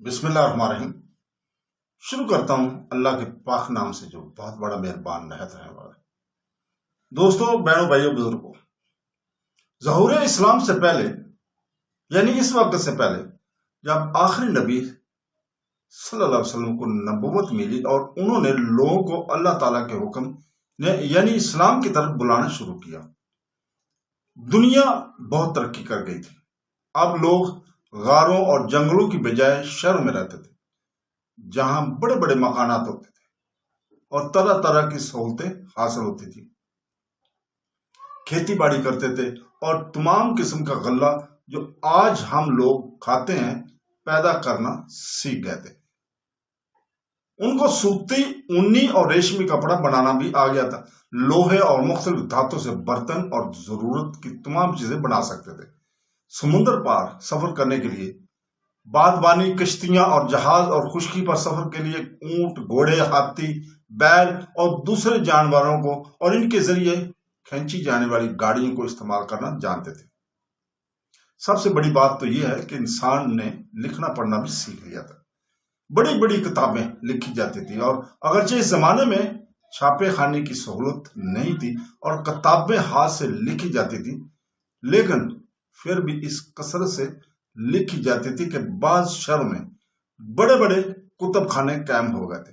بسم اللہ الرحمن الرحیم۔ شروع کرتا ہوں اللہ کے پاک نام سے جو بہت بڑا مہربان نہایت رحم والا ہے۔ دوستوں، بہنوں، بھائیوں، بزرگوں، ظہور اسلام سے پہلے یعنی اس وقت سے پہلے جب آخری نبی صلی اللہ علیہ وسلم کو نبوت ملی اور انہوں نے لوگوں کو اللہ تعالیٰ کے حکم یعنی اسلام کی طرف بلانا شروع کیا، دنیا بہت ترقی کر گئی تھی۔ اب لوگ غاروں اور جنگلوں کی بجائے شہروں میں رہتے تھے، جہاں بڑے بڑے مکانات ہوتے تھے اور طرح طرح کی سہولتیں حاصل ہوتی تھی۔ کھیتی باڑی کرتے تھے اور تمام قسم کا غلہ جو آج ہم لوگ کھاتے ہیں پیدا کرنا سیکھ گئے تھے۔ ان کو سوتی، اونی اور ریشمی کپڑا بنانا بھی آ گیا تھا۔ لوہے اور مختلف دھاتوں سے برتن اور ضرورت کی تمام چیزیں بنا سکتے تھے۔ سمندر پار سفر کرنے کے لیے بادبانی، کشتیاں اور جہاز، اور خشکی پر سفر کے لیے اونٹ، گھوڑے، ہاتھی، بیل اور دوسرے جانوروں کو اور ان کے ذریعے کھینچی جانے والی گاڑیوں کو استعمال کرنا جانتے تھے۔ سب سے بڑی بات تو یہ ہے کہ انسان نے لکھنا پڑھنا بھی سیکھ لیا تھا۔ بڑی بڑی کتابیں لکھی جاتی تھی، اور اگرچہ اس زمانے میں چھاپے خانے کی سہولت نہیں تھی اور کتابیں ہاتھ سے لکھی جاتی تھی، لیکن پھر بھی اس کثرت سے لکھی جاتی تھی کہ بعض شہروں میں بڑے بڑے کتب خانے قائم ہو گئے تھے۔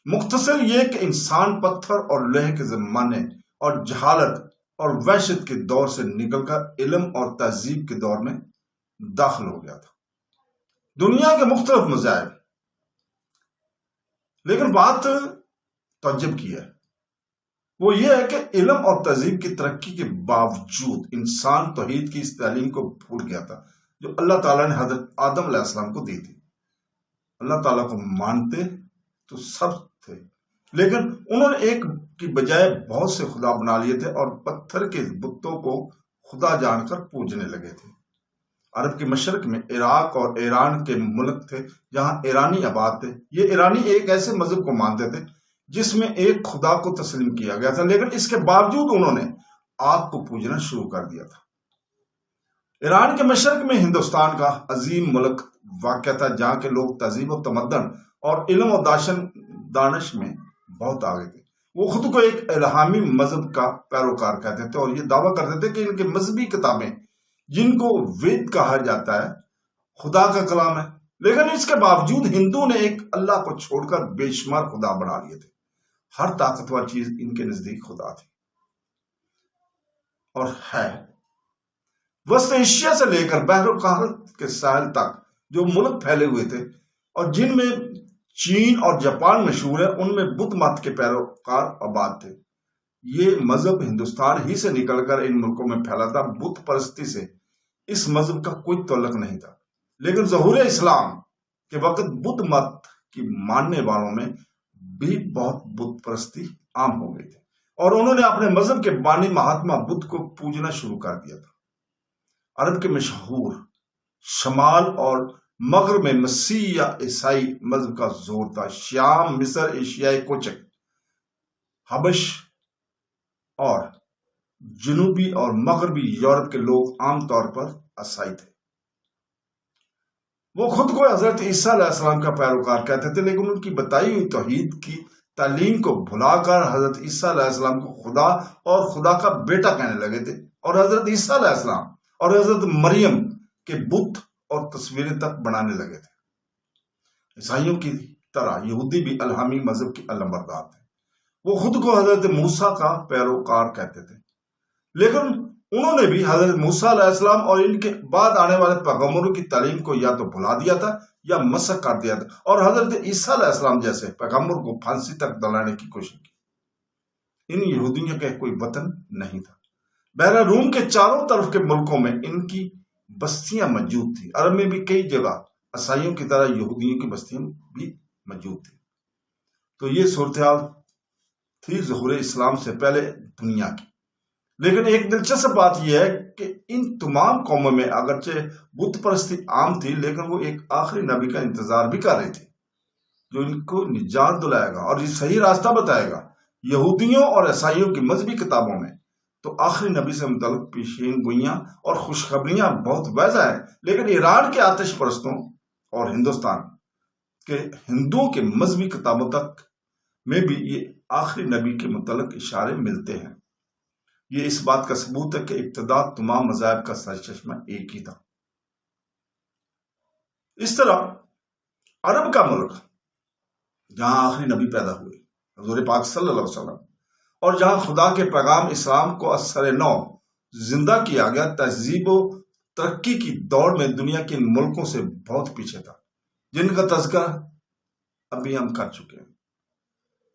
مختصر یہ کہ انسان پتھر اور لوہے کے زمانے اور جہالت اور وحشت کے دور سے نکل کر علم اور تہذیب کے دور میں داخل ہو گیا تھا۔ دنیا کے مختلف مذاہب، لیکن بات تعجب کی ہے وہ یہ ہے کہ علم اور تہذیب کی ترقی کے باوجود انسان توحید کی اس تعلیم کو بھول گیا تھا جو اللہ تعالیٰ نے حضرت آدم علیہ السلام کو دی تھی۔ اللہ تعالیٰ کو مانتے تو سب تھے، لیکن انہوں نے ایک کی بجائے بہت سے خدا بنا لیے تھے اور پتھر کے بتوں کو خدا جان کر پوجنے لگے تھے۔ عرب کے مشرق میں عراق اور ایران کے ملک تھے جہاں ایرانی آباد تھے۔ یہ ایرانی ایک ایسے مذہب کو مانتے تھے جس میں ایک خدا کو تسلیم کیا گیا تھا، لیکن اس کے باوجود انہوں نے آگ کو پوجنا شروع کر دیا تھا۔ ایران کے مشرق میں ہندوستان کا عظیم ملک واقع تھا، جہاں کے لوگ تہذیب و تمدن اور علم و دانش میں بہت آگے تھے۔ وہ خود کو ایک الہامی مذہب کا پیروکار کہتے تھے اور یہ دعویٰ کرتے تھے کہ ان کے مذہبی کتابیں، جن کو وید کہا جاتا ہے، خدا کا کلام ہے، لیکن اس کے باوجود ہندو نے ایک اللہ کو چھوڑ کر بے شمار خدا بنا لیے تھے۔ ہر طاقتور چیز ان کے نزدیک خدا تھی اور ہے۔ وسط ایشیا سے لے کر بحر الکاہل کے ساحل تک جو ملک پھیلے ہوئے تھے اور جن میں چین اور جاپان مشہور ہے، ان میں بدھ مت کے پیروکار آباد تھے۔ یہ مذہب ہندوستان ہی سے نکل کر ان ملکوں میں پھیلا تھا۔ بت پرستی سے اس مذہب کا کوئی تعلق نہیں تھا، لیکن ظہور اسلام کے وقت بدھ مت کی ماننے والوں میں بھی بہت بت پرستی عام ہو گئی تھی اور انہوں نے اپنے مذہب کے بانی مہاتما بدھ کو پوجنا شروع کر دیا تھا۔ عرب کے مشہور شمال اور مغرب میں مسیح یا عیسائی مذہب کا زور تھا۔ شام، مصر، ایشیائی کوچک، حبش اور جنوبی اور مغربی یورپ کے لوگ عام طور پر عیسائی تھے۔ وہ خود کو حضرت عیسیٰ علیہ السلام کا پیروکار کہتے تھے، لیکن ان کی بتائی ہوئی توحید کی تعلیم کو بھلا کر حضرت عیسیٰ علیہ السلام کو خدا اور خدا کا بیٹا کہنے لگے تھے، اور حضرت عیسیٰ علیہ السلام اور حضرت مریم کے بت اور تصویریں تک بنانے لگے تھے۔ عیسائیوں کی طرح یہودی بھی الہامی مذہب کے علمبردار تھے۔ وہ خود کو حضرت موسیٰ کا پیروکار کہتے تھے، لیکن انہوں نے بھی حضرت موسیٰ علیہ السلام اور ان کے بعد آنے والے پیغمبروں کی تعلیم کو یا تو بھلا دیا تھا یا مسخ کر دیا تھا، اور حضرت عیسیٰ علیہ السلام جیسے پیغمبر کو پھانسی تک دلانے کی کوشش کی۔ ان یہودیوں کا کوئی وطن نہیں تھا۔ بحیرہ روم کے چاروں طرف کے ملکوں میں ان کی بستیاں موجود تھیں۔ عرب میں بھی کئی جگہ عیسائیوں کی طرح یہودیوں کی بستیاں بھی موجود تھیں۔ تو یہ صورتحال تھی ظہور اسلام سے پہلے دنیا کی۔ لیکن ایک دلچسپ بات یہ ہے کہ ان تمام قوموں میں اگرچہ بت پرستی عام تھی، لیکن وہ ایک آخری نبی کا انتظار بھی کر رہی تھی جو ان کو نجات دلائے گا اور یہ صحیح راستہ بتائے گا۔ یہودیوں اور عیسائیوں کی مذہبی کتابوں میں تو آخری نبی سے متعلق پیشین گوئیاں اور خوشخبریاں بہت واضح ہیں، لیکن ایران کے آتش پرستوں اور ہندوستان کے ہندوؤں کے مذہبی کتابوں تک میں بھی یہ آخری نبی کے متعلق اشارے ملتے ہیں۔ یہ اس بات کا ثبوت ہے کہ ابتدا تمام مذاہب کا سرچشمہ ایک ہی تھا۔ اس طرح عرب کا ملک جہاں آخری نبی پیدا ہوئے حضور پاک صلی اللہ علیہ وسلم، اور جہاں خدا کے پیغام اسلام کو اثر نو زندہ کیا گیا، تہذیب و ترقی کی دوڑ میں دنیا کے ان ملکوں سے بہت پیچھے تھا جن کا تذکرہ ابھی ہم کر چکے ہیں۔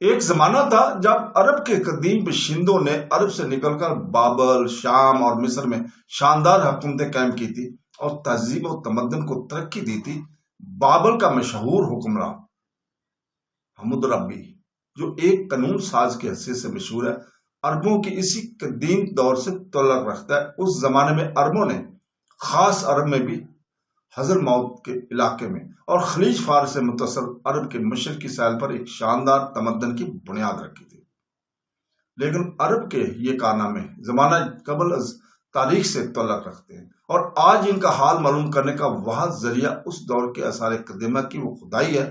ایک زمانہ تھا جب عرب کے قدیم باشندوں نے عرب سے نکل کر بابل، شام اور مصر میں شاندار حکومتیں قائم کی تھی اور تہذیب و تمدن کو ترقی دی تھی۔ بابل کا مشہور حکمراں حموربی، جو ایک قانون ساز کی حیثیت سے مشہور ہے، عربوں کی اسی قدیم دور سے تعلق رکھتا ہے۔ اس زمانے میں عربوں نے خاص عرب میں بھی حضرموت کے علاقے میں اور خلیج فارس سے متصل عرب کے مشرقی ساحل پر ایک شاندار تمدن کی بنیاد رکھی تھی۔ لیکن عرب کے یہ کارنامے زمانہ قبل از تاریخ سے تعلق رکھتے ہیں، اور آج ان کا حال معلوم کرنے کا واحد ذریعہ اس دور کے آثار قدیمہ کی وہ کھدائی ہے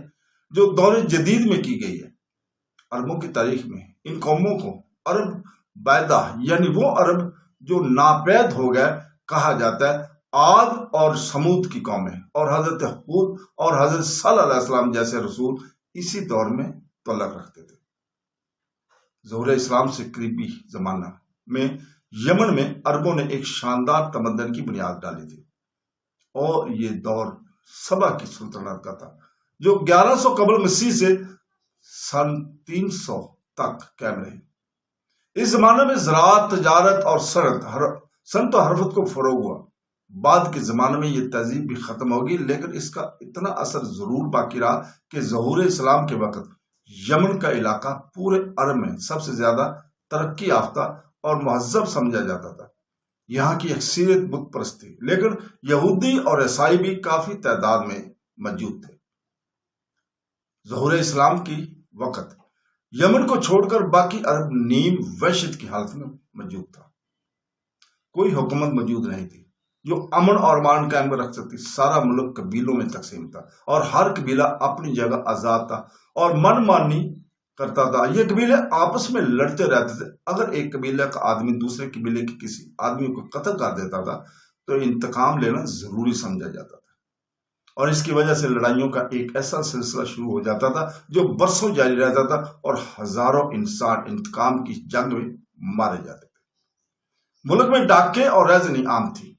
جو دور جدید میں کی گئی ہے۔ عربوں کی تاریخ میں ان قوموں کو عرب بیدہ یعنی وہ عرب جو ناپید ہو گئے کہا جاتا ہے۔ عاد اور سمود کی قومیں اور حضرت ہود اور حضرت صلی اللہ علیہ وسلم جیسے رسول اسی دور میں تعلق رکھتے تھے۔ ظہور اسلام سے قریبی زمانہ میں یمن میں عربوں نے ایک شاندار تمدن کی بنیاد ڈالی تھی، اور یہ دور سبا کی سلطنت کا تھا جو 1100 قبل مسیح سے سن 300 تک قائم رہی۔ اس زمانے میں زراعت، تجارت اور صنعت و حرفت کو فروغ ہوا۔ بعد کے زمانے میں یہ تہذیب بھی ختم ہوگی، لیکن اس کا اتنا اثر ضرور باقی رہا کہ ظہور اسلام کے وقت یمن کا علاقہ پورے عرب میں سب سے زیادہ ترقی یافتہ اور مہذب سمجھا جاتا تھا۔ یہاں کی اکثریت بت پرست تھی، لیکن یہودی اور عیسائی بھی کافی تعداد میں موجود تھے۔ ظہور اسلام کی وقت یمن کو چھوڑ کر باقی عرب نیم وحشت کی حالت میں موجود تھا۔ کوئی حکومت موجود نہیں تھی جو امن اور امان قائم رکھ سکتی۔ سارا ملک قبیلوں میں تقسیم تھا، اور ہر قبیلہ اپنی جگہ آزاد تھا اور من مانی کرتا تھا۔ یہ قبیلے آپس میں لڑتے رہتے تھے۔ اگر ایک قبیلے کا آدمی دوسرے قبیلے کے کسی آدمی کو قتل کر دیتا تھا تو انتقام لینا ضروری سمجھا جاتا تھا، اور اس کی وجہ سے لڑائیوں کا ایک ایسا سلسلہ شروع ہو جاتا تھا جو برسوں جاری رہتا تھا، اور ہزاروں انسان انتقام کی جنگ میں مارے جاتے تھے۔ ملک میں ڈاکے اور ریزنی عام تھی۔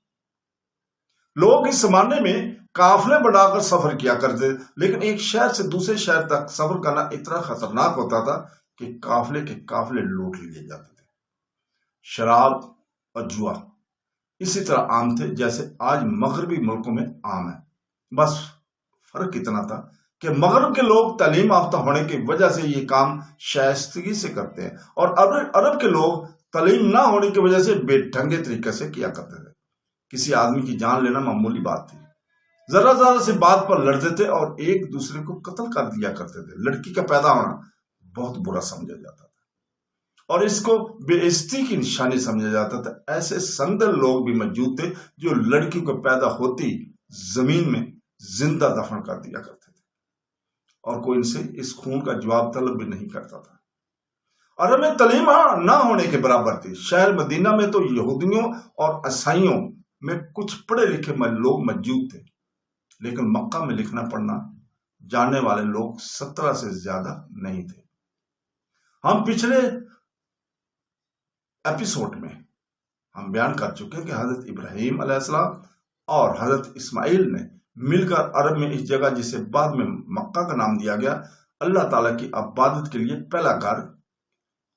لوگ اس زمانے میں قافلے بنا کر سفر کیا کرتے، لیکن ایک شہر سے دوسرے شہر تک سفر کرنا اتنا خطرناک ہوتا تھا کہ قافلے کے قافلے لوٹ لیے جاتے تھے۔ شراب اور جوا اسی طرح عام تھے جیسے آج مغربی ملکوں میں عام ہے۔ بس فرق اتنا تھا کہ مغرب کے لوگ تعلیم یافتہ ہونے کی وجہ سے یہ کام شائستگی سے کرتے ہیں، اور عرب کے لوگ تعلیم نہ ہونے کی وجہ سے بے ڈھنگے طریقے سے کیا کرتے تھے۔ کسی آدمی کی جان لینا معمولی بات تھی، ذرا سی بات پر لڑتے تھے اور ایک دوسرے کو قتل کر دیا کرتے تھے۔ لڑکی کا پیدا ہونا بہت برا سمجھا جاتا تھا اور اس کو بے عزتی کی نشانی سمجھا جاتا تھا۔ ایسے سندل لوگ بھی موجود تھے جو لڑکی کو پیدا ہوتی زمین میں زندہ دفن کر دیا کرتے تھے، اور کوئی ان سے اس خون کا جواب طلب بھی نہیں کرتا تھا۔ عرب میں تعلیم نہ ہونے کے برابر تھی۔ شہر مدینہ میں تو یہودیوں اور عیسائیوں میں کچھ پڑھے لکھے لوگ موجود تھے، لیکن مکہ میں لکھنا پڑھنا جاننے والے لوگ 17 سے زیادہ نہیں تھے۔ ہم پچھلے ایپیسوڈ میں ہم بیان کر چکے کہ حضرت ابراہیم علیہ السلام اور حضرت اسماعیل نے مل کر عرب میں اس جگہ جسے بعد میں مکہ کا نام دیا گیا، اللہ تعالیٰ کی عبادت کے لیے پہلا گھر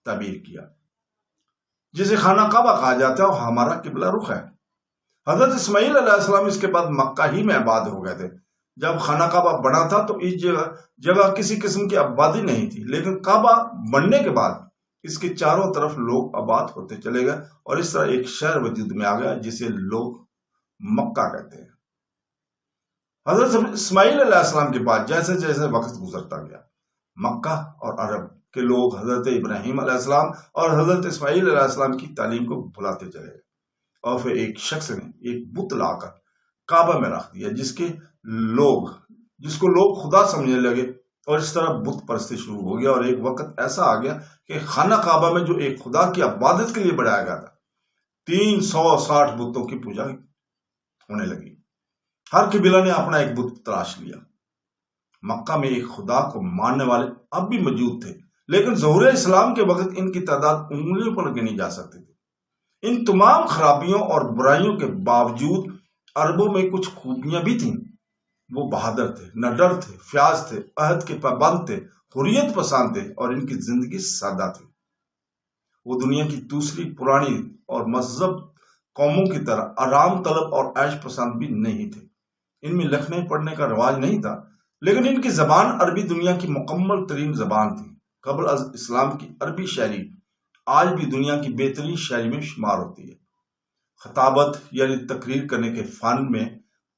تعمیر کیا، جسے خانہ کعبہ کہا جاتا ہے اور ہمارا قبلہ رخ ہے۔ حضرت اسماعیل علیہ السلام اس کے بعد مکہ ہی میں آباد ہو گئے تھے۔ جب خانہ کعبہ بنا تھا تو اس جگہ کسی قسم کی آبادی نہیں تھی، لیکن کعبہ بننے کے بعد اس کے چاروں طرف لوگ آباد ہوتے چلے گئے، اور اس طرح ایک شہر وجود میں آ گیا جسے لوگ مکہ کہتے ہیں۔ حضرت اسماعیل علیہ السلام کے بعد جیسے جیسے وقت گزرتا گیا، مکہ اور عرب کے لوگ حضرت ابراہیم علیہ السلام اور حضرت اسماعیل علیہ السلام کی تعلیم کو بھلاتے چلے گئے، اور پھر ایک شخص نے ایک بت لا کر کعبہ میں رکھ دیا جس کے لوگ جس کو لوگ خدا سمجھنے لگے، اور اس طرح بت پرستی شروع ہو گیا، اور ایک وقت ایسا آ گیا کہ خانہ کعبہ میں جو ایک خدا کی عبادت کے لیے بنایا گیا تھا، 360 بتوں کی پوجا ہونے لگی۔ ہر قبیلہ نے اپنا ایک بت تلاش لیا۔ مکہ میں ایک خدا کو ماننے والے اب بھی موجود تھے، لیکن ظہور اسلام کے وقت ان کی تعداد انگلیوں پر گنی جا سکتی تھی۔ ان تمام خرابیوں اور برائیوں کے باوجود عربوں میں کچھ خوبیاں بھی تھیں۔ وہ بہادر تھے، نہ ڈر تھے، فیاض تھے، عہد کے پابند تھے، حریت پسند تھے، اور ان کی زندگی سادہ تھی۔ وہ دنیا کی دوسری پرانی اور مہذب قوموں کی طرح آرام طلب اور عیش پسند بھی نہیں تھے۔ ان میں لکھنے پڑھنے کا رواج نہیں تھا، لیکن ان کی زبان عربی دنیا کی مکمل ترین زبان تھی۔ قبل از اسلام کی عربی شاعری آج بھی دنیا کی بہترین شاعری میں شمار ہوتی ہے۔ خطابت یعنی تقریر کرنے کے فن میں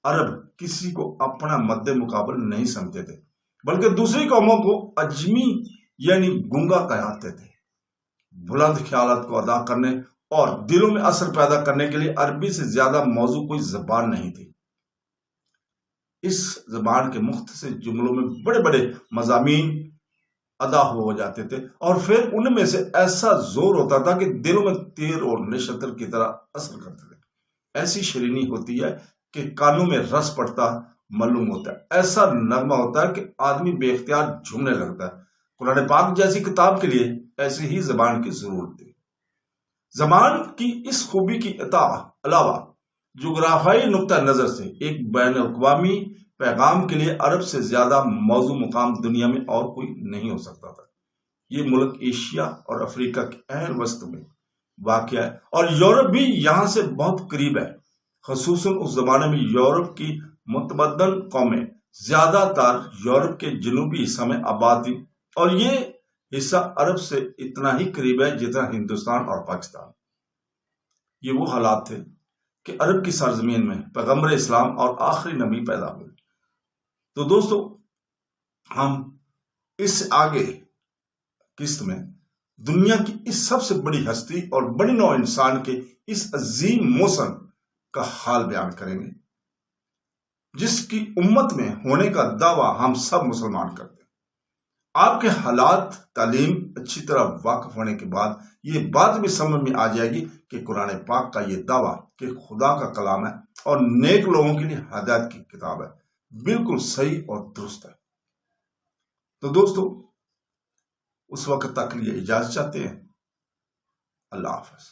عرب کسی کو اپنا مد مقابل نہیں سمجھتے تھے، بلکہ دوسری قوموں کو عجمی یعنی گنگا کہتے تھے۔ بلند خیالات کو ادا کرنے اور دلوں میں اثر پیدا کرنے کے لیے عربی سے زیادہ موزوں کوئی زبان نہیں تھی۔ اس زبان کے مختصر جملوں میں بڑے بڑے مضامین ادا ہو جاتے تھے، اور پھر ان میں سے ایسا زور ہوتا تھا کہ دلوں میں تیر اور نشتر کی طرح اثر کرتے تھے۔ ایسی شیرینی ہوتی ہے کہ کانوں میں رس پڑتا معلوم ہوتا ہے، ایسا نغمہ ہوتا ہے کہ آدمی بے اختیار جھومنے لگتا ہے۔ قرآن پاک جیسی کتاب کے لیے ایسی ہی زبان کی ضرورت تھی۔ زبان کی اس خوبی کی علاوہ جغرافیائی نقطہ نظر سے ایک بین الاقوامی پیغام کے لیے عرب سے زیادہ موزوں مقام دنیا میں اور کوئی نہیں ہو سکتا تھا۔ یہ ملک ایشیا اور افریقہ کے عین وسط میں واقع ہے، اور یورپ بھی یہاں سے بہت قریب ہے۔ خصوصاً اس زمانے میں یورپ کی متمدن قومیں زیادہ تر یورپ کے جنوبی حصہ میں آباد تھی، اور یہ حصہ عرب سے اتنا ہی قریب ہے جتنا ہندوستان اور پاکستان۔ یہ وہ حالات تھے کہ عرب کی سرزمین میں پیغمبر اسلام اور آخری نبی پیدا ہوئے۔ تو دوستو، ہم اس آگے قسط میں دنیا کی اس سب سے بڑی ہستی اور بڑی نوع انسان کے اس عظیم موسم کا حال بیان کریں گے، جس کی امت میں ہونے کا دعویٰ ہم سب مسلمان کرتے ہیں۔ آپ کے حالات، تعلیم، اچھی طرح واقف ہونے کے بعد یہ بات بھی سمجھ میں آ جائے گی کہ قرآن پاک کا یہ دعویٰ کہ خدا کا کلام ہے اور نیک لوگوں کے لیے ہدایت کی کتاب ہے، بالکل صحیح اور درست ہے۔ تو دوستو، اس وقت تک لیے اجازت چاہتے ہیں۔ اللہ حافظ۔